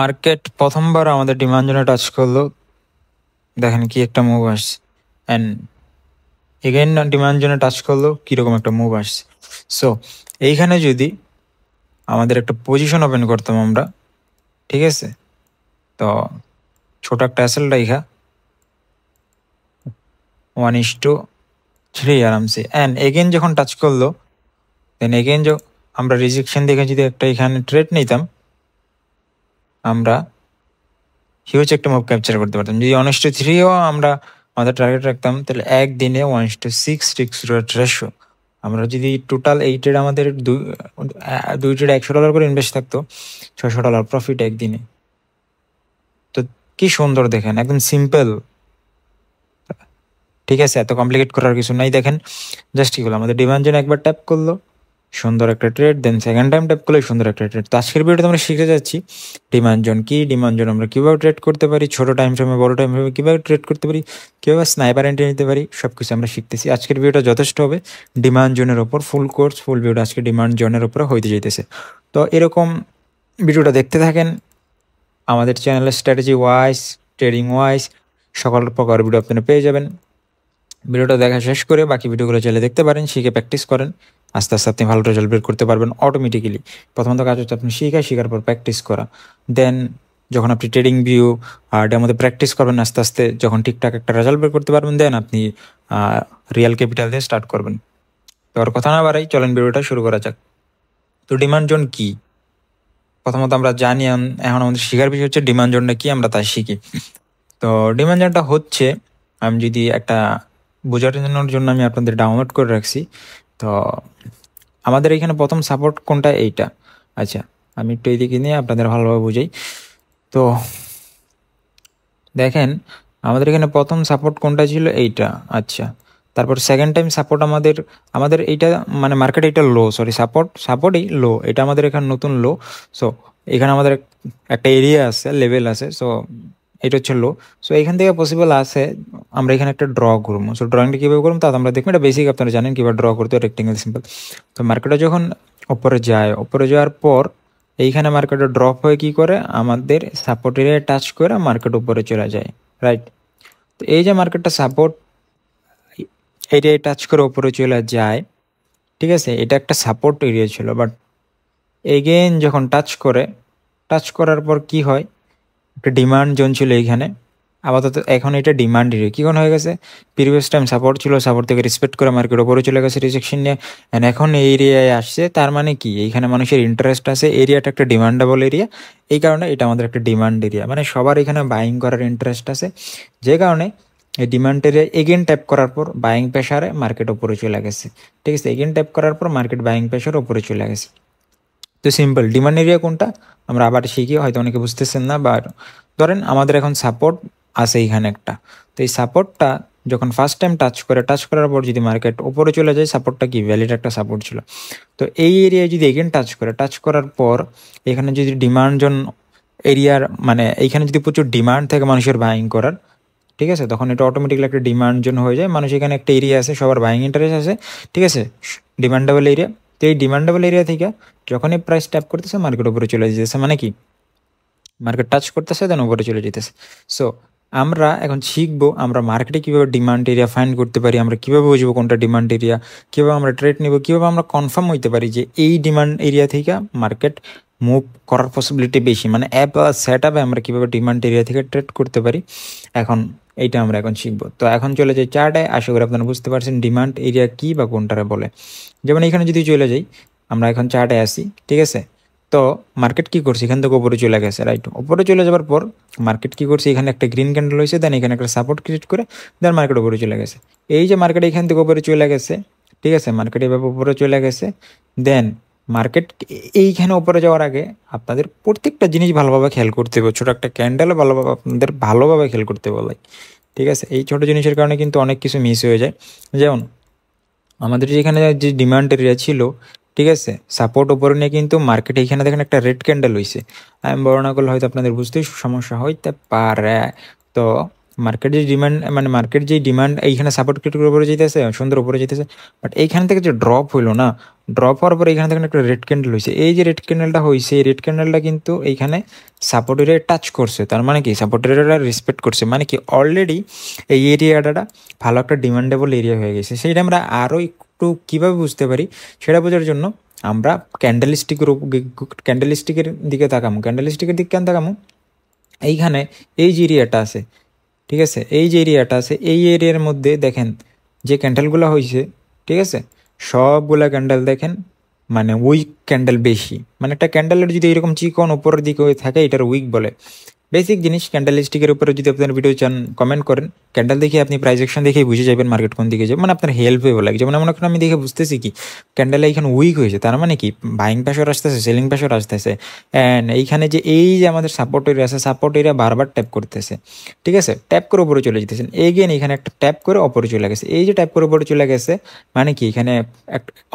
Market প্রথমবার আমাদের demand জোনে টাচ করলো, দেখেন কি একটা মুভ আসছে, অ্যান্ড এগেইন ডিমান্ড জোনে টাচ করলো, কীরকম একটা মুভ আসছে। সো এইখানে যদি আমাদের একটা পজিশন ওপেন করতাম আমরা, ঠিক আছে, তো ছোট একটা অ্যাসেল রাইখা 1:3 আরামসে, অ্যান্ড এগেইন যখন টাচ করলো দেন এগেইন আমরা রিজেকশন দেখে যদি একটা এখানে ট্রেড নিতাম, আমরা হিউজ একটা মুভ ক্যাপচার করতে পারতাম। যদি 1:3ও আমরা আমাদের টার্গেট রাখতাম, তাহলে একদিনে 1:6 রেশিও। আমরা যদি টোটাল এই ট্রেড আমাদের দুই ট্রেড $100 করে ইনভেস্ট থাকতো, $600 প্রফিট একদিনে। তো কি সুন্দর দেখেন, একদম সিম্পল, ঠিক আছে, এত কমপ্লিকেট করার কিছু নাই। দেখেন জাস্ট কি হলো, আমাদের ডিমান্ড জোন একবার ট্যাপ করলো, সুন্দর একটা trade, then second time tap করলে সুন্দর একটা ট্রেড। তো আজকের ভিডিওতে আমরা শিখতে যাচ্ছি ডিমান্ড জোন কি, ডিমান্ড জোন আমরা কীভাবে ট্রেড করতে পারি, ছোট টাইম ফ্রেমে বড় টাইম ফ্রেমে কীভাবে ট্রেড করতে পারি, কীভাবে স্নাইপার এন্ট্রি নিতে পারি, সব কিছু আমরা শিখতেছি। আজকের ভিডিওটা যথেষ্ট হবে ডিমান্ড জোনের ওপর, ফুল কোর্স ফুল ভিডিওটা আজকে ডিমান্ড জোনের ওপরে হইতে যেতেছে। তো এরকম ভিডিওটা দেখতে থাকেন, আমাদের চ্যানেলের স্ট্র্যাটেজি ওয়াইজ, ট্রেডিং ওয়াইজ সকল প্রকার ভিডিও আপনারা পেয়ে যাবেন। ভিডিওটা দেখা শেষ করে বাকি ভিডিওগুলো চাইলে দেখতে পারেন, শিখে প্র্যাকটিস করেন, আস্তে আস্তে আপনি ভালো রেজাল্ট বের করতে পারবেন অটোমেটিক্যালি। প্রথমত কাজ হচ্ছে আপনি শেখার পর প্র্যাকটিস করা, দেন যখন আপনি ট্রেডিং ভিউ আর ডেমোতে প্র্যাকটিস করবেন আস্তে আস্তে, যখন ঠিকঠাক একটা রেজাল্ট বের করতে পারবেন, দেন আপনি রিয়েল ক্যাপিটাল দিয়ে স্টার্ট করবেন। তো আর কথা না বাড়াই, চলেন ভিডিওটা শুরু করা যাক। তো ডিমান্ড জোন কি প্রথমত আমরা জানি, এখন আমাদের শেখার বিষয় হচ্ছে ডিমান্ড জোনটা কি, আমরা তাই শিখি। তো ডিমান্ড জোনটা হচ্ছে, আমি যদি একটা বোঝানোর জন্য আমি আপনাদের ডাউনলোড করে রাখছি। তো আমাদের এখানে প্রথম সাপোর্ট কোনটা, এইটা। আচ্ছা, আমি একটু এইদিকে নিয়ে আপনাদের ভালোভাবে বুঝাই। তো দেখেন আমাদের এখানে প্রথম সাপোর্ট কোনটা ছিল, এইটা। আচ্ছা, তারপর সেকেন্ড টাইম সাপোর্ট আমাদের এইটা, মানে মার্কেট এইটা লো, সরি সাপোর্টই লো, এটা আমাদের এখানে নতুন লো। সো এখানে আমাদের একটা এরিয়া আছে, লেভেল আছে, সো এটা হচ্ছে লো। সো এখান থেকে পসিবল আছে আমরা এখানে একটা ড্র করবো। সো ড্রয়িংটা কীভাবে করবো তা আমরা দেখবো, এটা বেসিক আপনারা জানেন কীভাবে ড্র করতে হয়, রেক্টেঙ্গেল সিম্পল। তো মার্কেটে যখন ওপরে যাওয়ার পর এইখানে মার্কেটে ড্রপ হয়ে কি করে, আমাদের সাপোর্ট এরিয়া টাচ করে মার্কেট উপরে চলে যায়, রাইট। তো এই যে মার্কেটটা সাপোর্ট এরিয়ায় টাচ করে উপরে চলে যায়, ঠিক আছে, এটা একটা সাপোর্ট এরিয়া ছিল, বাট এগেইন যখন টাচ করার পর কি হয়, একটা ডিমান্ড জোন ছিল এইখানে, আপাতত এখন এটা ডিমান্ড এরিয়া কী হয়ে গেছে, প্রিভিয়াস টাইম সাপোর্ট ছিল, সাপোর্ট থেকে রেসপেক্ট করে মার্কেট ওপরে চলে গেছে রিজেকশন নিয়ে, অ্যান্ড এখন এই এরিয়ায় আসছে। তার মানে কি, এইখানে মানুষের ইন্টারেস্ট আছে, এরিয়াটা একটা ডিমান্ডেবল এরিয়া, এই কারণে এটা আমাদের একটা ডিমান্ড এরিয়া, মানে সবার এখানে বাইং করার ইন্টারেস্ট আছে, যে কারণে এই ডিমান্ড এরিয়া এগেন ট্যাপ করার পর বাইং প্রেশারে মার্কেট ওপরে চলে গেছে, ঠিক আছে, এগেন ট্যাপ করার পর মার্কেট বাইং প্রেশার ওপরে চলে গেছে। তো সিম্পল, ডিমান্ড এরিয়া কোনটা আমরা আবার শিখি, হয়তো অনেকে বুঝতেছেন না, বা ধরেন আমাদের এখন সাপোর্ট আছে এইখানে একটা, তো এই সাপোর্টটা যখন ফার্স্ট টাইম টাচ করার পর যদি মার্কেট উপরে চলে যায়, সাপোর্টটা কি ভ্যালিড একটা সাপোর্ট ছিল। তো এই এরিয়ায় যদি এগেন টাচ করার পর এখানে যদি ডিমান্ড জোন এরিয়ার, মানে এইখানে যদি প্রচুর ডিমান্ড থাকে মানুষের বাইং করার, ঠিক আছে, তখন এটা অটোমেটিক্যালি একটা ডিমান্ড জোন হয়ে যায়। মানুষ এখানে একটা এরিয়া আছে, সবার বাইং ইন্টারেস্ট আছে, ঠিক আছে, ডিমান্ডেবল এরিয়া। তো এই ডিমান্ডেবল এরিয়া থেকে যখনই প্রাইস ট্যাপ করতেছে মার্কেট উপরে চলে যেতেছে, মানে কি মার্কেট টাচ করতেছে দেন উপরে চলে যেতেছে। সো আমরা এখন শিখবো আমরা মার্কেটে কীভাবে ডিমান্ড এরিয়া ফাইন্ড করতে পারি, আমরা কীভাবে বুঝবো কোনটা ডিমান্ড এরিয়া, কীভাবে আমরা ট্রেড নিব, কীভাবে আমরা কনফার্ম হইতে পারি যে এই ডিমান্ড এরিয়া থেকে মার্কেট মুভ করার পসিবিলিটি বেশি, মানে অ্যাপ সেট আপে আমরা কীভাবে ডিমান্ড এরিয়া থেকে ট্রেড করতে পারি, এখন এইটা আমরা এখন শিখবো। তো এখন চলে যাই চার্টে, আশা করি আপনারা বুঝতে পারছেন ডিমান্ড এরিয়া কী বা কোনটারে বলে। যেমন এখানে যদি চলে যাই, আমরা এখন চার্টে আসি, ঠিক আছে, তো মার্কেট কী করছে, এখান থেকে উপরে চলে গেছে, রাইট। উপরে চলে যাওয়ার পর মার্কেট কী করছে, এখানে একটা গ্রিন ক্যান্ডেল হয়েছে, দেন এখানে একটা সাপোর্ট ক্রিয়েট করে দেন মার্কেট উপরে চলে গেছে। এই যে মার্কেট এখান থেকে উপরে চলে গেছে, ঠিক আছে, মার্কেট এভাবে উপরে চলে গেছে, দেন মার্কেট এইখানে উপরে যাওয়ার আগে আপনাদের প্রত্যেকটা জিনিস ভালোভাবে খেয়াল করতে হবে, ছোটো একটা ক্যান্ডেলও আপনাদের ভালোভাবে খেয়াল করতে বলে, ঠিক আছে। এই ছোটো জিনিসের কারণে কিন্তু অনেক কিছু মিস হয়ে যায়। যেমন আমাদের যেখানে যে ডিমান্ড এরিয়া ছিল, ঠিক আছে, সাপোর্ট উপরে নিয়ে কিন্তু মার্কেট এইখানে দেখেন একটা রেড ক্যান্ডেল হয়েছে, আমি বর্ণনা করলে হয়তো আপনাদের বুঝতেই সমস্যা হইতে পারে। তো মার্কেট যে ডিমান্ড মানে মার্কেট যে ডিমান্ড এইখানে সাপোর্ট ক্রিয়েট করে উপরে যেতেছে, সুন্দর উপরে যেতেছে, বাট এইখান থেকে যে ড্রপ হইলো না, ড্রপ হওয়ার পরে এইখানে দেখেন একটা রেড ক্যান্ডেল হয়েছে। এই যে রেড ক্যান্ডেলটা হয়েছে, এই রেড ক্যান্ডেলটা কিন্তু এইখানে সাপোর্ট এরিয়া টাচ করছে, তার মানে কি সাপোর্ট এরিয়াটা রেসপেক্ট করছে, মানে কি অলরেডি এই এরিয়াটা ভালো একটা ডিমান্ডেবল এরিয়া হয়ে গেছে। সেইটা আমরা আরও একটু কীভাবে বুঝতে পারি সেটা বোঝার জন্য আমরা ক্যান্ডেলস্টিকের দিকে তাকামো। ক্যান্ডেলস্টিকের দিকে কেন তাকামো? এইখানে এই যে এরিয়াটা আছে, ঠিক আছে, এই যে এরিয়াটা আছে, এই এরিয়ার মধ্যে দেখেন যে ক্যান্ডেলগুলো হয়েছে, ঠিক আছে, সবগুলা ক্যান্ডেল দেখেন মানে উইক ক্যান্ডেল বেশি। মানে একটা ক্যান্ডেলের যদি এরকম চিকন উপরের দিকে থাকে এটার উইক বলে। বেসিক জিনিস ক্যান্ডেল স্টিকের উপরে যদি আপনার ভিডিও চান কমেন্ট করেন, ক্যান্ডেল দেখে আপনি প্রাইস অ্যাকশন দেখেই বুঝে যাবেন মার্কেট কোন দিকে যাবে, মানে আপনার হেল্প হয়ে লাগে। যেমন মনে করেন আমি দেখে বুঝতেছি কি ক্যান্ডেল এইখানে উইক হয়েছে, তার মানে কি বাইং প্রেশার আসতেছে, সেলিং প্রেশার আসতেছে, অ্যান্ড এইখানে যে এই যে আমাদের সাপোর্ট এরিয়া আছে, সাপোর্ট এরিয়া বারবার ট্যাপ করতেছে, ঠিক আছে, ট্যাপ করে উপরে চলে যেতেছেন, এগেন এখানে একটা ট্যাপ করে উপরে চলে গেছে। এই যে ট্যাপ করে উপরে চলে গেছে মানে কি এখানে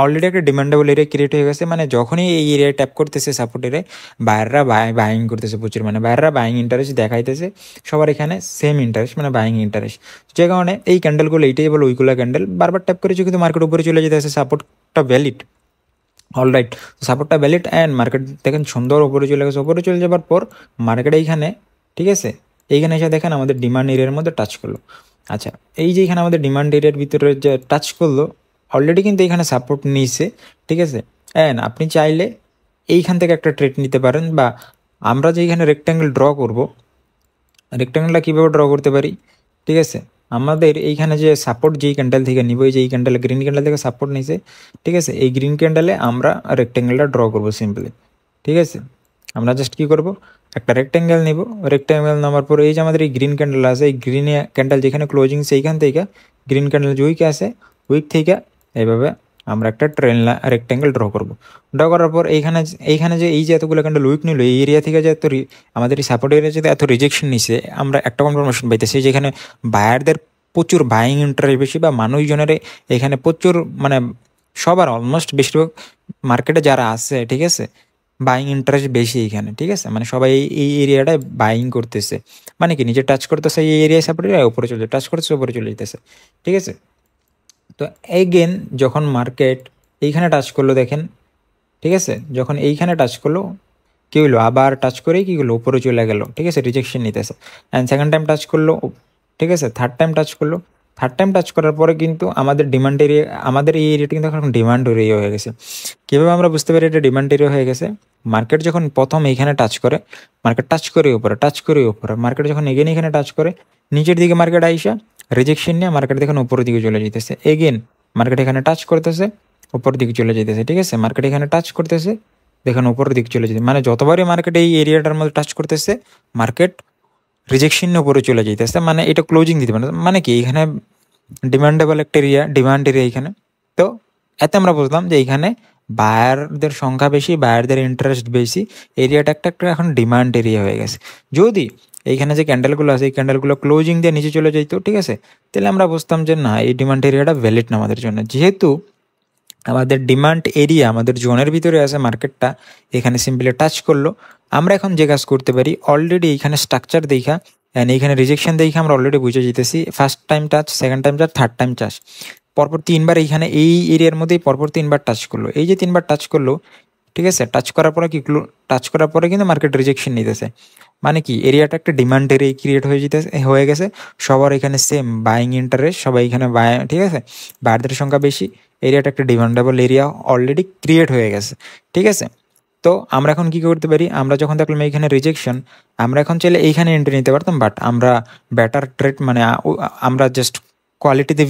অলরেডি একটা ডিমান্ডেবল এরিয়া ক্রিয়েট হয়ে গেছে। মানে যখনই এই এরিয়ায় ট্যাপ করতেছে সাপোর্ট এরিয়ায়, বায়াররা বাইং করতেছে প্রচুর, মানে বায়াররা বাইং ইন্টারেস্ট দেখাইতেছে, সবার এখানে সেম ইন্টারেস্ট মানে বাইং ইন্টারেস্ট। যে কারণে এই ক্যান্ডেলগুলো এইটাই বলো ওইগুলো ক্যান্ডেল বারবার ট্যাপ করেছে কিন্তু মার্কেট উপরে চলে যেতেছে, সাপোর্টটা ভ্যালিড, অলরাইট, সাপোর্টটা ভ্যালিড অ্যান্ড মার্কেট দেখেন সুন্দর উপরে চলে গেছে। উপরে চলে যাবার পর মার্কেট এইখানে, ঠিক আছে, এইখানে এসে দেখেন আমাদের ডিমান্ড এরিয়ার মধ্যে টাচ করলো। আচ্ছা, এই যে এখানে আমাদের ডিমান্ড এরিয়ার ভিতরে যে টাচ করলো অলরেডি কিন্তু এখানে সাপোর্ট নিয়েছে, ঠিক আছে, অ্যান্ড আপনি চাইলে এইখান থেকে একটা ট্রেড নিতে পারেন, বা আমরা যে এখানে রেক্ট্যাঙ্গেল ড্র করব, রেক্ট্যাঙ্গেলটা কীভাবে ড্র করতে পারি, ঠিক আছে, আমাদের এইখানে যে সাপোর্ট যেই ক্যান্ডেল থেকে নিব, এই যে এই ক্যান্ডেল গ্রিন ক্যান্ডেল থেকে সাপোর্ট নিছে, ঠিক আছে, এই গ্রিন ক্যান্ডেলে আমরা রেক্ট্যাঙ্গেলটা ড্র করব সিম্পলি, ঠিক আছে। আমরা জাস্ট কী করব, একটা রেক্ট্যাঙ্গেল নিব, রেক্ট্যাঙ্গেল নেওয়ার পর এই যে আমাদের এই গ্রিন ক্যান্ডেল আছে, এই গ্রিন ক্যান্ডেল যেখানে ক্লোজিং সেইখান থেকে গ্রিন ক্যান্ডেল যে উইক আছে, উইক থেকে এইভাবে আমরা একটা রেক্ট্যাঙ্গেল ড্র করব। ড্র করার পর এইখানে যে এই যে এতগুলো ক্যান্ডেল উইক নিল, এই এরিয়া থেকে যে আমাদের এই সাপোর্ট এরিয়া যদি এত রিজেকশন নিছে, আমরা একটা কনফার্মেশন পাইতেছি যেখানে বায়ারদের প্রচুর বাইং ইন্টারেস্ট বেশি, বা মানুষজনের এখানে প্রচুর মানে সবার অলমোস্ট বেশিরভাগ মার্কেটে যারা আছে, ঠিক আছে, বাইং ইন্টারেস্ট বেশি এইখানে, ঠিক আছে, মানে সবাই এই এরিয়াটায় বাইং করতেছে, মানে কি নিজে টাচ করতেছে এই এরিয়ায় সাপোর্ট এরিয়া উপরে চলে টাচ করতেছে উপরে চলে যেতেছে, ঠিক আছে। তো এগেন যখন মার্কেট এইখানে টাচ করলো দেখেন, ঠিক আছে, যখন এইখানে টাচ করলো কী হলো, আবার টাচ করেই কী হলো উপরে চলে গেল, ঠিক আছে, রিজেকশন নিতেছে, অ্যান্ড সেকেন্ড টাইম টাচ করলো, ঠিক আছে, থার্ড টাইম টাচ করলো, থার্ড টাইম টাচ করার পরে কিন্তু আমাদের ডিমান্ড এরিয়া, আমাদের এই এরিয়াটা কিন্তু এখন ডিমান্ড এরিয়া হয়ে গেছে। কীভাবে আমরা বুঝতে পারি এটা ডিমান্ড এরিয়া হয়ে গেছে? মার্কেট যখন প্রথম এইখানে টাচ করে, মার্কেট টাচ করে উপরে, টাচ করে উপরে, মার্কেট যখন এগেন এখানে টাচ করে, নিচের দিকে মার্কেট আইসা রিজেকশন নিয়ে মার্কেট দেখেন উপরের দিকে চলে যেতেছে, এগেন মার্কেট এখানে টাচ করতেছে উপরের দিকে চলে যেতেছে, ঠিক আছে, মার্কেট এখানে টাচ করতেছে দেখেন উপরের দিকে চলে যেতে, মানে যতবারই মার্কেট এই এরিয়াটার মধ্যে টাচ করতেছে মার্কেট রিজেকশন উপরে চলে যেতেছে, মানে এটা ক্লোজিং দিতে পারে, মানে কি এখানে ডিমান্ডেবল একটা এরিয়া, ডিমান্ড এরিয়া এখানে। তো এতে আমরা বুঝলাম যে এইখানে বায়ারদের সংখ্যা বেশি, বায়ারদের ইন্টারেস্ট বেশি, এরিয়াটা একটা এখন ডিমান্ড এরিয়া হয়ে গেছে। যদি এইখানে যে ক্যান্ডেলগুলো আছে এই ক্যান্ডেলগুলো ক্লোজিং দিয়ে নিচে চলে যেত, ঠিক আছে, তাহলে আমরা বুঝতাম যে না এই ডিমান্ড এরিয়াটা ভ্যালিড না আমাদের জন্য। যেহেতু আমাদের ডিমান্ড এরিয়া আমাদের জোনের ভিতরে আছে, মার্কেটটা এখানে সিম্পলি টাচ করলো, আমরা এখন যে কাজ করতে পারি অলরেডি এইখানে স্ট্রাকচার দেখা অ্যান্ড এইখানে রিজেকশন দেখে আমরা অলরেডি বুঝে যেতেছি first time touch, second time touch, third time touch, পরপর তিনবার এইখানে এই এরিয়ার মধ্যেই পরপর তিনবার টাচ করলো। এই যে তিনবার টাচ করলো, ঠিক আছে, টাচ করার পরে কি টাচ করার পরে কিন্তু মার্কেট রিজেকশন নিতেছে, মানে কি এরিয়াটা একটা ডিমান্ড এরিয়া ক্রিয়েট হয়ে গেছে, সবার এখানে সেম বাইং ইন্টারেস্ট, সবাই এখানে ঠিক আছে, বায়ারদের সংখ্যা বেশি, এরিয়াটা একটা ডিমান্ডেবল এরিয়া অলরেডি ক্রিয়েট হয়ে গেছে, ঠিক আছে। তো আমরা এখন কী করতে পারি, আমরা যখন দেখলাম এইখানে রিজেকশন, আমরা এখন চাইলে এইখানে এন্ট্রি নিতে পারতাম, বাট আমরা বেটার ট্রেড মানে আমরা জাস্ট কোয়ালিটিতে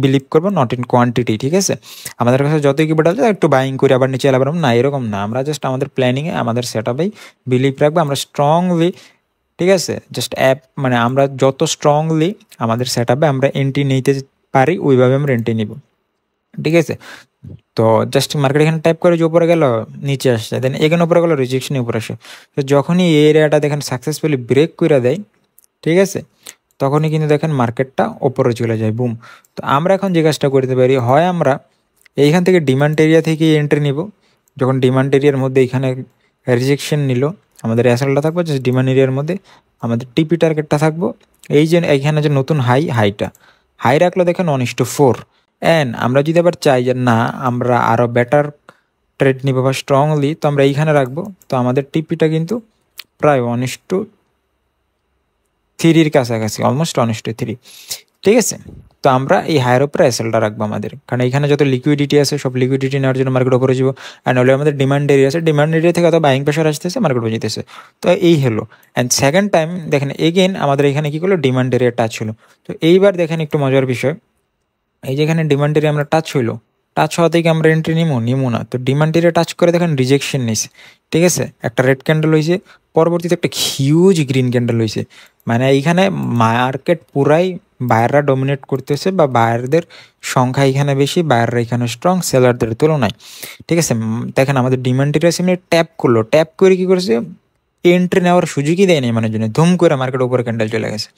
বিলিভ করবো, নট ইন কোয়ান্টিটি, ঠিক আছে। আমাদের কাছে যতই কি বেটার একটু বাইং করে আবার নিচে এলাম না, এরকম না, আমরা জাস্ট আমাদের প্ল্যানিংয়ে আমাদের সেট আপেই বিলিভ রাখবো, আমরা স্ট্রংলি, ঠিক আছে, জাস্ট মানে আমরা যত স্ট্রংলি আমাদের সেট আপে আমরা এন্ট্রি নিতে পারি ওইভাবে আমরা এন্ট্রি নিব, ঠিক আছে। তো জাস্ট মার্কেট এখানে টাইপ করে যে উপরে গেল নিচে আসছে, দেন এখানে উপরে গেলো রিজেকশন উপরে আসে, তো যখনই এই এরিয়াটা দেখেন সাকসেসফুলি ব্রেক করে দেয়, ঠিক আছে, তখনই কিন্তু দেখেন মার্কেটটা ওপরে চলে যায়, বুম। তো আমরা এখন যে কাজটা করতে পারি, হয় আমরা এইখান থেকে ডিমান্ড এরিয়া থেকে এন্ট্রি নিব, যখন ডিমান্ড এরিয়ার মধ্যে এখানে রিজেকশন নিল আমাদের এসএলটা থাকবে জাস্ট ডিমান্ড এরিয়ার মধ্যে, আমাদের টিপি টার্গেটটা থাকবো এই যে এখানে যে নতুন হাই রাখলো দেখেন 1:4। অ্যান্ড আমরা যদি আবার চাই যে না আমরা আরও বেটার ট্রেড নিব বা স্ট্রংলি, তো আমরা এইখানে রাখবো। তো আমাদের টিপিটা কিন্তু প্রায় 1:3 কাছাকাছি, অলমোস্ট 1:3, ঠিক আছে। তো আমরা এই হায়ার উপরে এসএলটা রাখবো আমাদের, কারণ এখানে যত লিকুইডিটি আছে সব লিকুইডিটি নেওয়ার জন্য মার্কেট উপরে যাবো। অ্যান্ড হলে আমাদের ডিমান্ড এরিয়া আছে, ডিমান্ড এরিয়া থেকে অত বাইং প্রেশার আসতেছে, মার্কেট উপরে যেতেছে। তো এই হলো। অ্যান্ড সেকেন্ড টাইম দেখেন এগেন আমাদের এখানে কী করলো, ডিমান্ড এরিয়া টাচ হলো। তো এইবার দেখেন একটু মজার বিষয়, এই যে এখানে ডিমান্ড এরিয়া আমরা টাচ হইলো, টাচ হওয়া থেকে আমরা এন্ট্রি নিমু না, তো ডিমান্ড এরিয়া টাচ করে দেখেন রিজেকশন নিছে, ঠিক আছে। একটা রেড ক্যান্ডেল হয়েছে, পরবর্তীতে একটা হিউজ গ্রিন ক্যান্ডেল হয়েছে। মানে এইখানে মার্কেট পুরাই বায়াররা ডমিনেট করতেছে, বা বায়ারদের সংখ্যা এখানে বেশি, বায়াররা এখানে স্ট্রং সেলারদের তুলনায়, ঠিক আছে। দেখেন আমাদের ডিমান্ড এরিয়া সামনে ট্যাপ করলো, ট্যাপ করে কি করেছে, এন্ট্রি নেওয়ার সুযোগই দেয়নি মানে জন্য, ধুম করে মার্কেট উপরে ক্যান্ডেল চলে গেছে।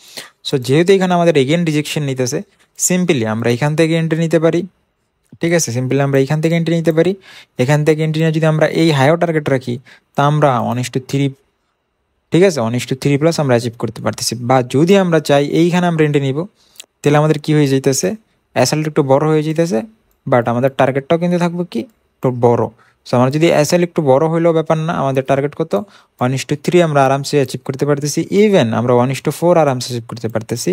সো যেহেতু এখানে আমাদের এগেন রিজেকশন নিতেছে, সিম্পলি আমরা এখান থেকে এন্ট্রি নিতে পারি, ঠিক আছে। সিম্পলি আমরা এখান থেকে এন্ট্রি নিতে পারি। এখান থেকে এন্ট্রি নিয়ে যদি আমরা এই হাইও টার্গেট রাখি, তা আমরা 1:3, ঠিক আছে, 1:3+ আমরা অ্যাচিভ করতে পারতেছি। বা যদি আমরা চাই এইখানে আমরা এন্ট্রি নিব, তাহলে আমাদের কি হয়ে যাইতেছে, অ্যাসেলটা একটু বড় হয়ে যাইতেছে, বাট আমাদের টার্গেটটাও কিন্তু থাকবে কি একটু বড়। সো আমরা যদি এসএল একটু বড় হইলেও ব্যাপার না, আমাদের টার্গেট কত, 1:3 আমরা আরামসে অ্যাচিভ করতে পারতেছি। ইভেন আমরা 1:4 আরামসে অ্যাচিভ করতে পারতেছি।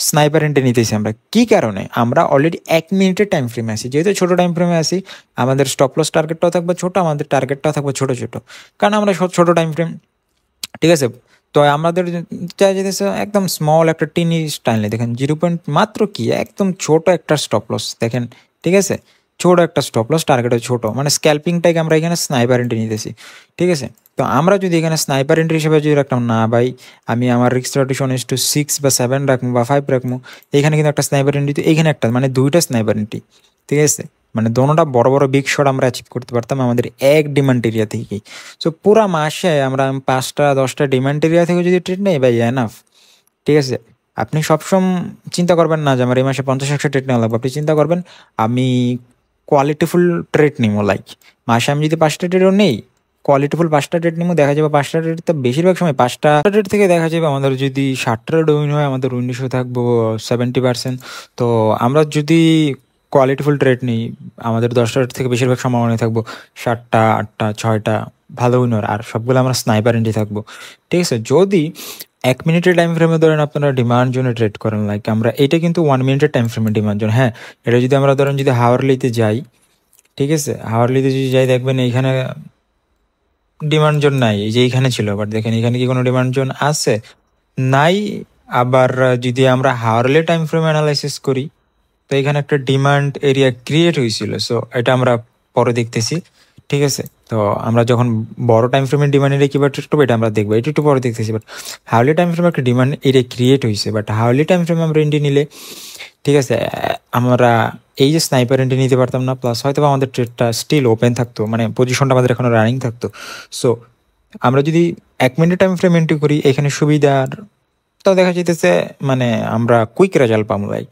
স্নাইপার এন্ট্রি নিতেছি আমরা, কি কারণে, আমরা অলরেডি 1 মিনিটের টাইম ফ্রেমে আছি। যেহেতু ছোটো টাইম ফ্রেমে আছি, আমাদের স্টপ লস টার্গেটটাও থাকবে ছোটো, আমাদের টার্গেটটাও থাকবে ছোটো ছোটো, কারণ আমরা ছোটো টাইম ফ্রেম, ঠিক আছে। তো আমাদের চাই যেতেছে একদম স্মল একটা টিনি স্টাইলে, দেখেন 0. মাত্র কি একদম ছোট একটা স্টপ লস দেখেন, ঠিক আছে, ছোট একটা স্টপ লস, টার্গেটও ছোট, মানে স্ক্যাল্পিংটাকে আমরা এখানে স্নাইপার এন্ট্রি নিতেছি, ঠিক আছে। তো আমরা যদি এখানে স্নাইপার এন্ট্রি হিসেবে যদি রাখতাম, না ভাই আমি আমার রিস্ক রোটেশন 6 বা 7 রাখবো বা 5 রাখবো, এখানে কিন্তু একটা স্নাইপার এন্ট্রি, তো এখানে একটা মানে দুইটা স্নাইপার এন্ট্রি, ঠিক আছে। মানে দোনোটা বড় বড় বিগ শট আমরা অ্যাচিভ করতে পারতাম আমাদের এক ডিমান্ড এরিয়া থেকেই। সো পুরা মাসে আমরা 5টা-10টা ডিমান্ড এরিয়া থেকে যদি ট্রেড নেই ভাই এনাফ, ঠিক আছে। আপনি সবসময় চিন্তা করবেন না যে আমার এই মাসে 50-100 ট্রেড নেওয়া লাগবে, আপনি চিন্তা করবেন আমি কোয়ালিটিফুল ট্রেড নিবো। লাইক মাসে আমি যদি 5টা ট্রেডও নেই, কোয়ালিটিফুল 5টা ট্রেড নিবো, দেখা যাবে 5টা ট্রেড, তো বেশিরভাগ সময় 5টা ট্রেড থেকে দেখা যাবে আমাদের যদি 60টা উইন হয়, আমাদের উইন্ডো থাকবো 70%। তো আমরা যদি কোয়ালিটিফুল ট্রেড নিই, আমাদের 10টা থেকে বেশিরভাগ সম্ভাবনায় থাকবো 7টা, 8টা, 6টা ভালো উইনার, আর সবগুলো আমরা স্নাইপার এন্ট্রি থাকবো, ঠিক আছে। যদি 1 মিনিটের টাইম ফ্রেমে ধরেন আপনারা ডিমান্ড জোনে ট্রেড করেন, লাইক আমরা এটা কিন্তু 1 মিনিটের টাইম ফ্রেমে ডিমান্ড জোন, হ্যাঁ। এটা যদি আমরা ধরেন যদি হাওয়ারলিতে যাই, ঠিক আছে, হাওয়ারলিতে যদি যাই দেখবেন এইখানে ডিমান্ড জোন নাই, এই যে এইখানে ছিল, বাট দেখেন এখানে কি কোনো ডিমান্ড জোন আছে, নাই। আবার যদি আমরা হাওয়ারলি টাইম ফ্রেম অ্যানালাইসিস করি, তো এখানে একটা ডিমান্ড এরিয়া ক্রিয়েট হয়েছিল। সো এটা আমরা পরে দেখতেছি, ঠিক আছে। তো আমরা যখন বড় টাইম ফ্রেমের ডিমান্ড এরিয়া কীভাবে ট্রেড করবো এটা আমরা দেখবো, এটা একটু পরে দেখতেছি। বাট হাওয়ারলি টাইম ফ্রেমে একটা ডিমান্ড এরিয়া ক্রিয়েট হয়েছে, বাট হাওয়ারলি টাইম ফ্রেমে আমরা এন্ট্রি নিলে, ঠিক আছে, আমরা এই যে স্নাইপার এন্ট্রি নিতে পারতাম না, প্লাস হয়তো আমাদের ট্রেডটা স্টিল ওপেন থাকতো, মানে পজিশনটা আমাদের এখনো রানিং থাকতো। সো আমরা যদি 1 মিনিট টাইম ফ্রেম এন্ট্রি করি, এখানে সুবিধার তো দেখা যাইতেছে মানে আমরা কুইক রেজাল্ট পাবো। লাইক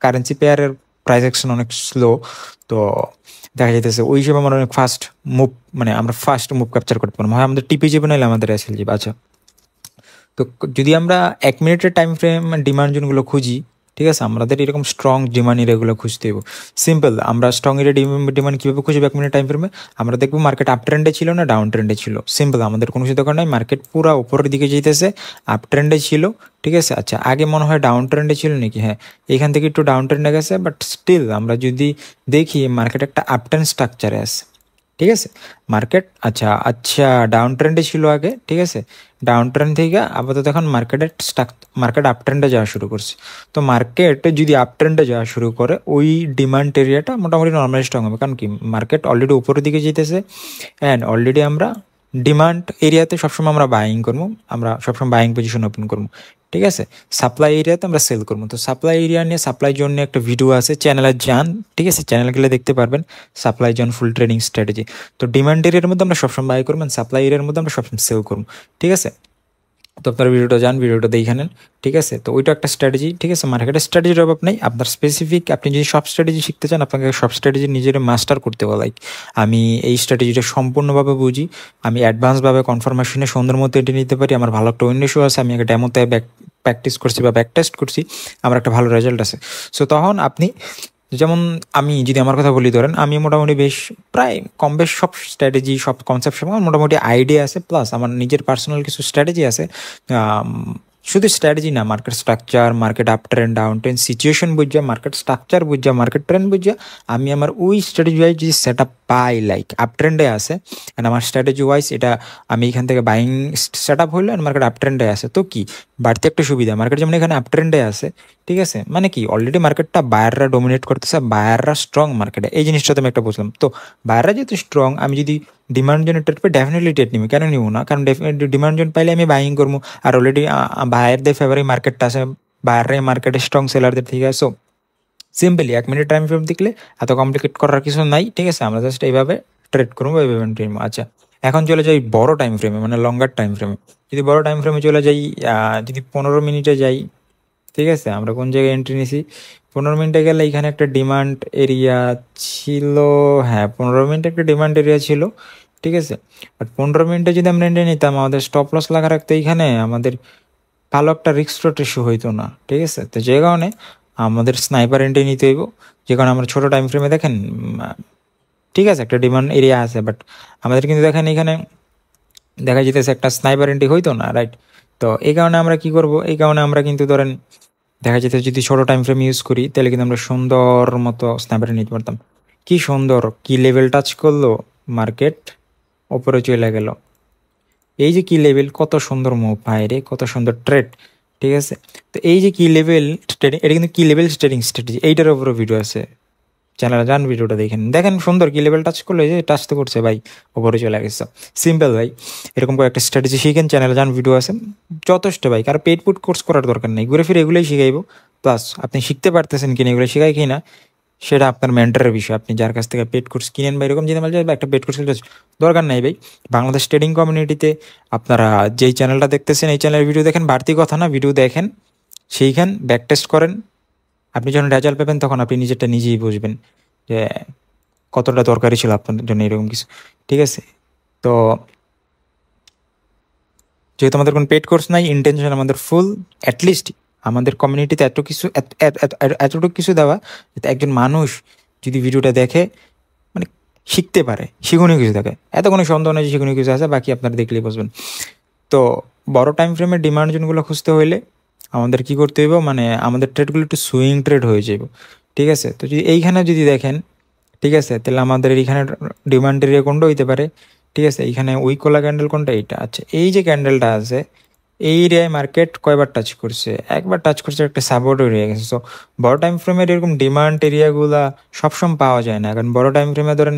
কারেন্সি পেয়ারের প্রাইস অ্যাকশন অনেক স্লো, তো দেখা যাইতেছে ওই হিসেবে আমরা অনেক ফাস্ট মুভ, মানে আমরা ফাস্ট মুভ ক্যাপচার করতে পারবো, হয় আমাদের টিপি যাবে নাহলে আমাদের এসএল যাবে। আচ্ছা, তো যদি আমরা 1 মিনিটের টাইম ফ্রেম ডিমান্ড জোনগুলো খুঁজি, ঠিক আছে, আমাদের এরকম স্ট্রং ডিমান্ড এরিয়াগুলো খুঁজতে হবে। সিম্পল, আমরা স্ট্রং এরিয়া ডিমান্ড কীভাবে খুঁজবো 1 মিনিট টাইম ফ্রেমে, আমরা দেখবো মার্কেট আপ ট্রেন্ডে ছিল না ডাউন ট্রেন্ডে ছিল। সিম্পল, আমাদের কোনো কিছু দরকার নাই, মার্কেট পুরো উপরের দিকে যেতেছে, আপ ট্রেন্ডে ছিল, ঠিক আছে। আচ্ছা, আগে মনে হয় ডাউন ট্রেন্ডে ছিল নাকি, হ্যাঁ এখান থেকে একটু ডাউন ট্রেন্ডে গেছে, বাট স্টিল আমরা যদি দেখি মার্কেট একটা আপ ট্রেন্ড স্ট্রাকচারে আছে, ঠিক আছে। মার্কেট আচ্ছা আচ্ছা ডাউন ট্রেন্ডে ছিল আগে, ঠিক আছে। ডাউন ট্রেন্ড থেকে আপাতত এখন মার্কেট আপ ট্রেন্ডে যাওয়া শুরু করছে। তো মার্কেট যদি আপ ট্রেন্ডে যাওয়া শুরু করে, ওই ডিমান্ড এরিয়াটা মোটামুটি নর্মালি স্ট্রং হবে, কারণ কি মার্কেট অলরেডি উপরের দিকে যেতেছে, অ্যান্ড অলরেডি আমরা ডিমান্ড এরিয়াতে সবসময় আমরা বাইং করবো, আমরা সবসময় বাইং পজিশন ওপেন করবো, ঠিক আছে। সাপ্লাই এরিয়াতে আমরা সেল করবো। তো সাপ্লাই এরিয়া নিয়ে, সাপ্লাই জোন নিয়ে একটা ভিডিও আছে, চ্যানেলে যান, ঠিক আছে, চ্যানেল গেলে দেখতে পারবেন সাপ্লাই জোন ফুল ট্রেডিং স্ট্র্যাটেজি। তো ডিমান্ড এরিয়ার মধ্যে আমরা সবসময় বাই করবো, সাপ্লাই এরিয়ার মধ্যে আমরা সবসময় সেল করবো, ঠিক আছে। তো আপনারা ভিডিওটা যান, ভিডিওটা দেখে নেন, ঠিক আছে। তো ওইটা একটা স্ট্র্যাটেজি, ঠিক আছে। মার্কেটের স্ট্র্যাটেজির অভাব নেই, আপনার স্পেসিফিক আপনি যদি সব স্ট্র্যাটেজি শিখতে চান, আপনাকে সব স্ট্র্যাটেজি নিজের মাস্টার করতে হবে। লাইক আমি এই স্ট্র্যাটেজিটা সম্পূর্ণভাবে বুঝি, আমি অ্যাডভান্সভাবে কনফার্মেশনে সুন্দর মতো এটি নিতে পারি, আমার ভালো একটা উইন্ডো শো আছে, আমি একটা ডেমোতে প্র্যাকটিস করছি বা ব্যাক টেস্ট করছি, আমার একটা ভালো রেজাল্ট আছে। সো তখন আপনি যেমন, আমি যদি আমার কথা বলি, ধরেন আমি মোটামুটি বেশ প্রায় কম বেশ সব স্ট্র্যাটেজি, সব কনসেপ্ট আমার মোটামুটি আইডিয়া আছে, প্লাস আমার নিজের পার্সোনাল কিছু স্ট্র্যাটেজি আছে। আম, শুধু স্ট্র্যাটেজি না, market structure, market up trend, down trend, situation বুঝা, মার্কেট স্ট্রাকচার বুঝা, মার্কেট ট্রেন্ড বুঝা, আমি আমার ওই স্ট্র্যাটেজি ওয়াইজ যে সেট আপ পাই, লাইক আপ ট্রেন্ডে আছে অ্যান্ড আমার স্ট্র্যাটেজি ওয়াইজ এটা আমি এখান থেকে বাইং সেট আপ হইলো অ্যান্ড মার্কেট আপ ট্রেন্ডে আছে। তো কি বাড়তি একটা সুবিধা, মার্কেট যেমন এখানে আপ ট্রেন্ডে আছে, ঠিক আছে, মানে কি অলরেডি মার্কেটটা বায়াররা ডোমিনেট করতেছে, বায়াররা স্ট্রং মার্কেটে, এই জিনিসটা তো আমি একটা বুঝলাম। তো বায়াররা যেহেতু স্ট্রং, আমি যদি ডিমান্ড জোনে ট্রেড পাই, ডেফিনেটলি ট্রেড নিবি, কেন নিব না? কারণ ডিমান্ড জোন পাইলে আমি বাইং করবো, আর অলরেডি বায়ারদের ফেভারি মার্কেটটা আছে, বায়াররাই মার্কেটে স্ট্রং সেলারদের, ঠিক আছে। So simply 1 minute time frame দেখলে এত কমপ্লিকেট করার কিছু নাই, ঠিক আছে। আমরা জাস্ট এইভাবে ট্রেড করবো, এইভাবে ট্রেড। আচ্ছা, এখন চলে যাই বড় টাইম ফ্রেমে, মানে লঙ্গার টাইম ফ্রেমে। যদি বড় টাইম ফ্রেমে চলে যাই, যদি 15 মিনিটে যাই, ঠিক আছে, আমরা কোন জায়গায় এন্ট্রি নিছি, 15 মিনিটে গেলে এখানে একটা ডিমান্ড এরিয়া ছিল। হ্যাঁ, 15 মিনিটে একটা ডিমান্ড এরিয়া ছিল, ঠিক আছে। বাট 15 মিনিটে যদি আমরা এন্ট্রি নিতাম, আমাদের স্টপ লস লাগা রাখতে এইখানে আমাদের ভালো একটা রিস্ক রেশিও হইতো না, ঠিক আছে। তো যে কারণে আমাদের স্নাইপার এন্ট্রি নিতে হইব, যে কারণে আমরা ছোটো টাইম ফ্রেমে দেখেন, ঠিক আছে, একটা ডিমান্ড এরিয়া আছে, বাট আমাদের কিন্তু দেখেন এখানে দেখা যেতেছে একটা স্নাইপার এন্ট্রি হইতো না, রাইট। তো এই কারণে আমরা কি করব, এই কারণে আমরা কিন্তু ধরেন দেখা যেত যদি ছোটো টাইম ফ্রেম ইউজ করি, তাহলে কিন্তু আমরা সুন্দর মতো স্ন্যাপারে নিতে পারতাম। কি সুন্দর, কি লেভেল টাচ করলো মার্কেট, ওপরে চলে গেল। এই যে কি লেভেল, কত সুন্দর মুভ ভাই রে, কত সুন্দর ট্রেড, ঠিক আছে। তো এই যে কি লেভেল ট্রেডিং, এটা কিন্তু কি লেভেল ট্রেডিং স্ট্র্যাটেজি, এইটার উপরে ভিডিও আছে, চ্যানেলে যান, ভিডিওটা দেখেন, দেখেন সুন্দর কি লেভেল টাচ করলো, এই যে টাচ তো করছে ভাই, ওপরে চলে গেছে। সিম্পল ভাই, এরকম কয়েকটা স্ট্র্যাটেজি শিখেন, চ্যানেলে যান, ভিডিও আছে যথেষ্ট ভাই। কারণ পেড পুট কোর্স করার দরকার নেই, ঘুরে ফিরে এগুলোই শিখাইবো। প্লাস আপনি শিখতে পারতেছেন কিনা, এগুলো শিখাই কিনা, সেটা আপনার মেন্টরের বিষয়। আপনি যার কাছ থেকে পেড কোর্স কিনেন বা এরকম যদি বলে বা একটা পেড কোর্স দরকার নাই ভাই। বাংলাদেশ ট্রেডিং কমিউনিটিতে আপনারা যেই চ্যানেলটা দেখতেছেন, এই চ্যানেলের ভিডিও দেখেন, বাড়তি কথা না, ভিডিও দেখেন, সেইখান ব্যাক টেস্ট করেন। আপনি যখন রেজাল্ট পাবেন, তখন আপনি নিজেরটা নিজেই বুঝবেন যে কতটা দরকারি ছিল আপনার জন্য এরকম কিছু, ঠিক আছে। তো যেহেতু আমাদের কোনো পেড কোর্স নাই, ইন্টেনশন আমাদের ফুল, অ্যাটলিস্ট আমাদের কমিউনিটিতে এত কিছু, এতটুকু কিছু দেওয়া, যাতে একজন মানুষ যদি ভিডিওটা দেখে মানে শিখতে পারে, শিখনীয় কিছু থাকে। এত কোনো সন্দেহ নেই যে শিখনীয় কিছু আছে, বাকি আপনারা দেখলেই বুঝবেন। তো বড় টাইম ফ্রেমের ডিমান্ড জোনগুলো খুঁজতে হইলে আমাদের কি করতে হইব, মানে আমাদের ট্রেডগুলো একটু সুইং ট্রেড হয়ে যাব, ঠিক আছে। তো যদি এইখানে যদি দেখেন, ঠিক আছে, তাহলে আমাদের এইখানে ডিমান্ড এরিয়া কোনটা হইতে পারে, ঠিক আছে। এইখানে উইকোলা ক্যান্ডেল কোনটা, এইটা। আচ্ছা, এই যে ক্যান্ডেলটা আছে, এই এরিয়ায় মার্কেট কয়বার টাচ করছে, একবার টাচ করছে, একটা সাপোর্ট এরিয়া গেছে। সো বড় টাইম ফ্রেমের এরকম ডিমান্ড এরিয়াগুলা সবসময় পাওয়া যায় না, কারণ বড় টাইম ফ্রেমে ধরেন,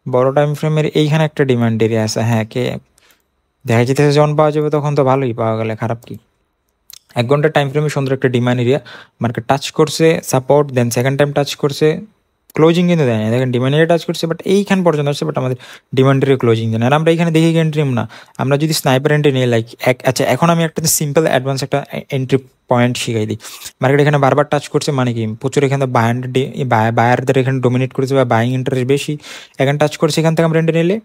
বড় টাইম ফ্রেমের এইখানে একটা ডিমান্ড এরিয়া আছে, হ্যাঁ, কে দেখা যেতেছে যখন পাওয়া যাবে তখন তো ভালোই, পাওয়া গেলে খারাপ কি। 1 ঘন্টা টাইম ফ্রেমে সুন্দর একটা ডিমান্ড এরিয়া, মার্কেট টাচ করছে support, then second time touch করছে, ক্লোজিং কিন্তু দেয় না, দেখেন ডিমান্ড এরিয়া টাচ করছে, বাট এইখান পর্যন্ত আসছে, বাট আমাদের ডিমান্ড এরিয়া ক্লোজিং দেয় না। আর আমরা এখানে দেখি এন্ট্রি না, আমরা যদি স্নাইপার এন্ট্রি নিই, লাইক আচ্ছা, এখন আমি একটা সিম্পল অ্যাডভান্স একটা এন্ট্রি পয়েন্ট শিখাই দিই। মার্কেট এখানে বারবার টাচ করছে, মানে কি প্রচুর এখানে বায়ারদের এখানে ডোমিনেট করেছে বা বাইং ইন্টারেস্ট বেশি, এখানে টাচ করছে, এখান থেকে আমরা এন্ট্রি নিলে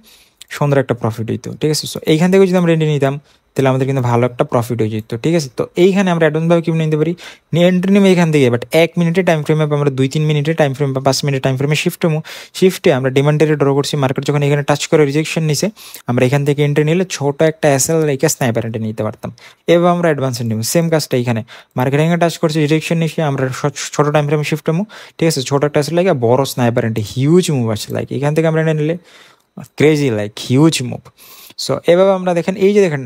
সুন্দর একটা প্রফিট হইতো, ঠিক আছে। সো এইখান থেকে যদি আমরা এন্ট্রি নিতাম, তাহলে আমাদের কিন্তু ভালো একটা প্রফিট হয়ে যেত, ঠিক আছে। তো এইখানে আমরা অ্যাডভান্সভাবে কীভাবে নিতে পারি, নিয়ে এন্ট্রি নেবে এখান থেকে, বাট 1 মিনিটে টাইম ফ্রেমে আমরা 2-3 মিনিটে টাইম ফ্রেম বা 5 মিনিট টাইম ফ্রেমে শিফটে আমরা ডিমান্ডের ড্র করছি, মার্কেট যখন এখানে টাচ করে রিজেকশন নিছে, আমরা এখান থেকে এন্ট্রি নিলে ছোটো একটা এসএল রেখে স্নাইপার এন্ট্রি নিতে পারতাম। এবার আমরা অ্যাডভান্স নিব, সেম কাজটা এখানে মার্কেট এখানে টাচ করছে, রিজেকশন নিছে, আমরা ছোটো টাইম ফ্রেমে শিফট হবো, ঠিক আছে। ছোটো একটা এসএল লাগে, বড় স্নাইপার এন্ট্রি, হিউজ মুভ আছে, লাইক এখান থেকে আমরা এনে নিলে crazy, like huge move. So এভাবে আমরা দেখেন, এই যে দেখেন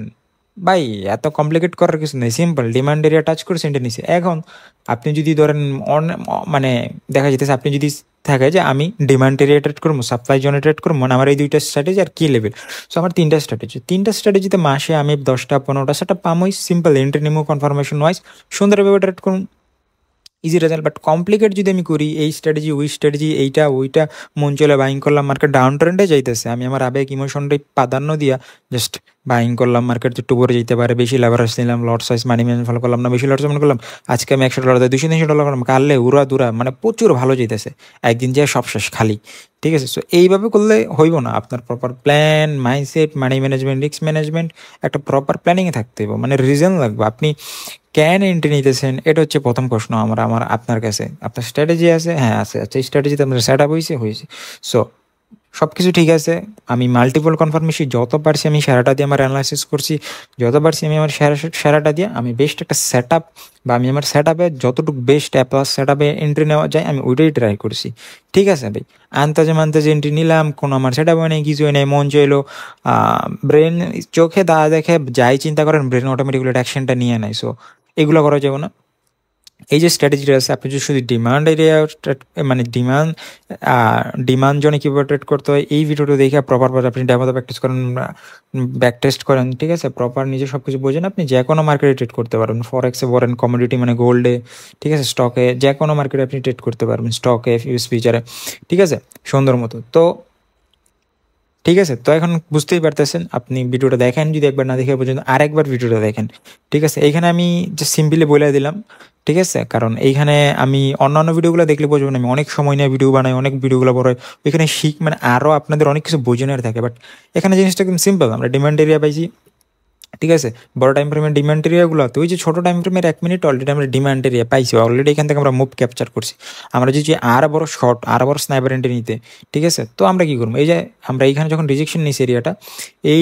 ভাই, এত কমপ্লিকেট করার কিছু নেই, সিম্পল ডিমান্ড এরিয়া টাচ করে সেন্টার নিছে। এখন আপনি যদি ধরেন মানে দেখা যেতেছে, আপনি যদি থাকে যে আমি ডিমান্ড এরিয়া ট্রেড করবো, সাপ্লাই জোনে ট্রেড করবো, মানে আমার এই 2টা স্ট্র্যাটেজি আর কি লেভেল। সো আমার 3টা স্ট্র্যাটেজিতে মাসে আমি 10টা 15টা সেটা পামই, সিম্পল এন্ট্রি নিমো কনফার্মেশন ওয়াইজ সুন্দরভাবে ট্রেড করুন। Easy result. বাট কমপ্লিকেট যদি আমি করি, এই স্ট্র্যাটেজি ওই স্ট্র্যাটেজি, এইটা ওইটা, মন চলে বাইং করলাম, মার্কেট ডাউন ট্রেন্ডে যাইতেছে, আমি আমার আবেগ ইমোশনটাই প্রাধান্য দিয়া জাস্ট বাইং করলাম, মার্কেট একটু উপরে যেতে পারে, বেশি লেভারেজ নিলাম, লট সাইজ মানি ম্যানেজমেন্ট ফলো করলাম না, বেশি লট মনে করলাম আজকে আমি $100 দেয় $200-300 করলাম, কাললে উড়া দুরা মানে প্রচুর ভালো যেতেছে, একদিন যে সব শেষ খালি। ঠিক আছে, সো এইভাবে করলে হইব না, আপনার proper plan, mindset, money management, risk management, একটা প্রপার প্ল্যানিংয়ে থাকতে হবে, মানে রিজন লাগবে আপনি কেন এন্ট্রি নিতেছেন, এটা হচ্ছে প্রথম প্রশ্ন আমার আপনার কাছে। আপনার স্ট্র্যাটেজি আছে? হ্যাঁ আছে। আচ্ছা, এই স্ট্র্যাটেজিতে আপনার সেট আপ হয়েছে। সো সব কিছু ঠিক আছে, আমি মাল্টিপল কনফার্মেশন যত পারছি আমি সেরাটা দিয়ে আমার অ্যানালাইসিস করছি, যত পারছি আমি আমার সেরাটা দিয়ে আমি বেস্ট একটা সেট আপ, বা আমি আমার সেট আপে যতটুকু বেস্ট অ্যাপ্লাস সেট আপে এন্ট্রি নেওয়া যায় আমি ওইটাই ট্রাই করছি। ঠিক আছে ভাই, আন্তাজে মান্তাজে এন্ট্রি নিলাম, কোনো আমার সেট আপ হয় নাই, কিছু হয় নাই, মন চাইলো, ব্রেন চোখে দা দেখে যাই চিন্তা করেন, ব্রেন অটোমেটিকলি অ্যাকশনটা নিয়ে নেয়। সো এগুলো করা যাবে না। এই যে স্ট্র্যাটেজিটা আছে, আপনি যদি শুধু ডিমান্ড এরিয়া মানে ডিমান্ড জোনে কীভাবে ট্রেড করতে হয় এই ভিডিওটা দেখে প্রপারভাবে আপনি ডেমোতে প্র্যাকটিস করেন, ব্যাক টেস্ট করেন, ঠিক আছে, প্রপার নিজে সব কিছু বোঝেন, আপনি যে কোনো মার্কেটে ট্রেড করতে পারবেন, ফরেক্সে বলেন, কমোডিটি মানে গোল্ডে, ঠিক আছে, স্টকে, যে কোনো মার্কেটে আপনি ট্রেড করতে পারবেন, স্টকে, ইউএস ফিউচারে, ঠিক আছে, সুন্দর মতো। তো ঠিক আছে, তো এখন বুঝতেই পারতেছেন, আপনি ভিডিওটা দেখেন, যদি একবার না দেখে পর্যন্ত আরেকবার ভিডিওটা দেখেন। ঠিক আছে, এইখানে আমি জাস্ট সিম্পলি বলে দিলাম, ঠিক আছে, কারণ এইখানে আমি অন্যান্য ভিডিওগুলো দেখলে বুঝবেন, আমি অনেক সময় নিয়ে ভিডিও বানাই, অনেক ভিডিওগুলো বড় হয়, ওইখানে মানে আরও আপনাদের অনেক কিছু বোঝানোর থাকে, বাট এখানে জিনিসটা একদম সিম্পল, আমরা ডিমান্ড এরিয়া পাইছি, ঠিক আছে, বড় টাইম ফ্রেমের ডিমান্ড এরিয়াগুলো, তো ওই যে ছোটো টাইম ফ্রেমের 1 মিনিট অলরেডি আমরা ডিমান্ড এরিয়া পাইছি, অলরেডি এখান থেকে আমরা মুভ ক্যাপচার করছি। আমরা যদি আরও বড় শর্ট, আরও বড় স্নাইপার এন্ট্রি নিতে, ঠিক আছে, তো আমরা কী করবো, এই যে আমরা এইখানে যখন রিজেকশন নিছি এরিয়াটা, এই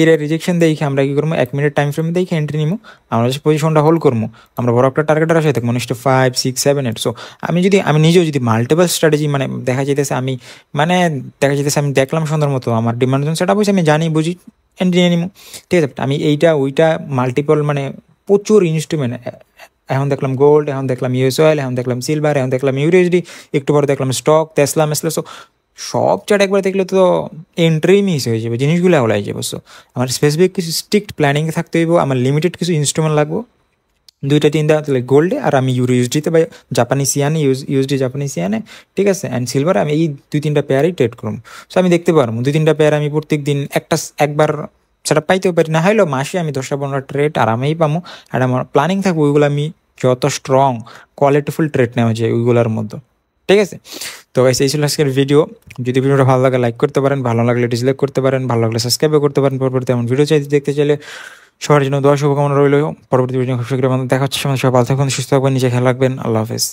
এরিয়া রিজেকশন দেখে আমরা কী করবো, 1 মিনিট টাইম ফ্রেমে দেখে এন্ট্রি নিবো, আমরা যে পজিশনটা হোল্ড করবো, আমরা বড় একটা টার্গেটের আসে থাকবো 5, 6, 7, 8। সো আমি নিজেও যদি মাল্টিপল স্ট্র্যাটেজি মানে দেখা যেতেছে আমি দেখলাম সুন্দর মতো আমার ডিমান্ড জোন সেট আপ হয়েছে, আমি জানি বুঝি এন্ট্রি নিয়ে নিবো, ঠিক আছে। আমি এইটা ওইটা মাল্টিপল মানে প্রচুর ইনস্ট্রুমেন্ট, এখন দেখলাম গোল্ড, এখন দেখলাম ইউএস অয়েল, এখন দেখলাম সিলভার, এখন দেখলাম ইউএসডি, একটু পরে দেখলাম স্টক, টেসলা মেসলা। সো সব চার্ট একবার দেখলে তো এন্ট্রি মিস হয়ে যাবে, জিনিসগুলো হলাই যাবে। সো আমার স্পেসিফিক কিছু স্ট্রিক্ট প্ল্যানিং থাকতে হইব, আমার লিমিটেড কিছু ইনস্ট্রুমেন্ট লাগবো, 2-3টা তাহলে গোল্ডে, আর আমি ইউএসডিতে বা জাপানিজ ইয়ানে, ইউএসডি জাপানিজ ইয়ানে, ঠিক আছে, অ্যান্ড সিলভার, আমি এই 2-3টা পেয়ারই ট্রেড করবো। সো আমি দেখতে পারবো 2-3টা পেয়ার আমি প্রত্যেক দিন একবার সেটা পাইতেও পারি, না হলেও মাসে আমি 10-15টা ট্রেড আরামেই পাবো, আর আমার প্ল্যানিং থাকবো ওইগুলো আমি যত স্ট্রং কোয়ালিটিফুল ট্রেড নেওয়া যায় ওইগুলোর মধ্যে, ঠিক আছে। তো গাইস, এই ছিল আজকের ভিডিও। যদি ভিডিওটা ভালো লাগে লাইক করতে পারেন, ভালো লাগলে ডিসলাইক করতে পারেন, ভালো লাগলে সাবস্ক্রাইবও করতে পারেন। পরবর্তী এমন ভিডিও দেখতে চাইলে সবার জন্য দোয়া শুভকামনা রইল। পরবর্তী ভিডিও খুব শীঘ্রই দেখা হচ্ছে, সবাই ভালো থাকবেন, সুস্থ থাকবেন, নিজে খেয়াল রাখবেন। আল্লাহ হাফেজ।